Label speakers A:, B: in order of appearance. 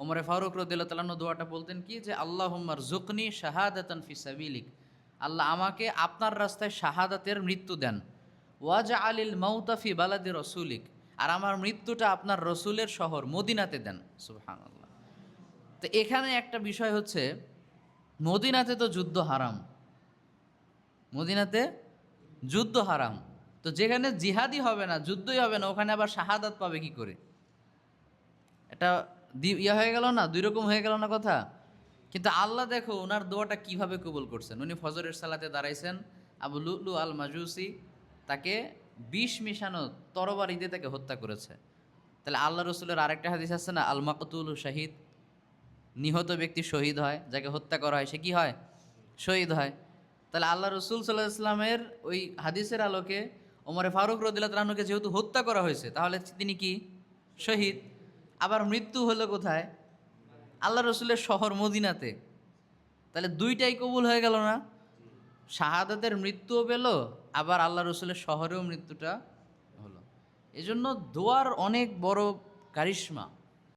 A: ওমরে ফারুক রাদিয়াল্লাহু তাআলা আনহু দোয়াটা বলতেন কি, যে আল্লাহুম্মার জুকনি শাহাদাতান ফি সাবিলিক, আল্লাহ আমাকে আপনার রাস্তায় শাহাদাতের মৃত্যু দেন। ওয়াজা আলিল মাউতা ফি বালাদি রসুলিক, আর আমার মৃত্যুটা আপনার রসুলের শহর মদিনাতে দেন। সুবহানাল্লাহ। তো এখানে একটা বিষয় হচ্ছে, মদিনাতে তো যুদ্ধ হারাম, মদিনাতে যুদ্ধ হারাম, তো যেখানে জিহাদি হবে না, যুদ্ধই হবে না, ওখানে আবার শাহাদাত পাবে কি করে? এটা ইয়া হয়ে গেল না, দুই রকম হয়ে গেল না কথা। কিন্তু আল্লাহ দেখো ওনার দোয়াটা কিভাবে কবুল করছেন। উনি ফজরের সালাতে দাঁড়াইছেন, আবু লুলু আল মাজুসি তাকে বিষ মিশানো তরবারি দিয়ে তাকে হত্যা করেছে। তাহলে আল্লাহ রসুলের আরেকটা হাদিস আছে না, আল মাকতুল শাহিদ, নিহত ব্যক্তি শহীদ হয়, যাকে হত্যা করা হয় সে কি হয়? শহীদ হয়। তাহলে আল্লাহ রসুল সাল্লাহ ইসলামের ওই হাদিসের আলোকে ওমরে ফারুক রাদিয়াল্লাহু তাআলা আনহুকে যেহেতু হত্যা করা হয়েছে, তাহলে তিনি কি শহীদ। আবার মৃত্যু হলো কোথায়? আল্লাহ রসুলের শহর মদিনাতে। তাহলে দুইটাই কবুল হয়ে গেল না? শাহাদাতের মৃত্যুও পেল, আবার আল্লাহ রসুলের শহরেও মৃত্যুটা হলো। এজন্য দোয়ার অনেক বড় কারিশমা।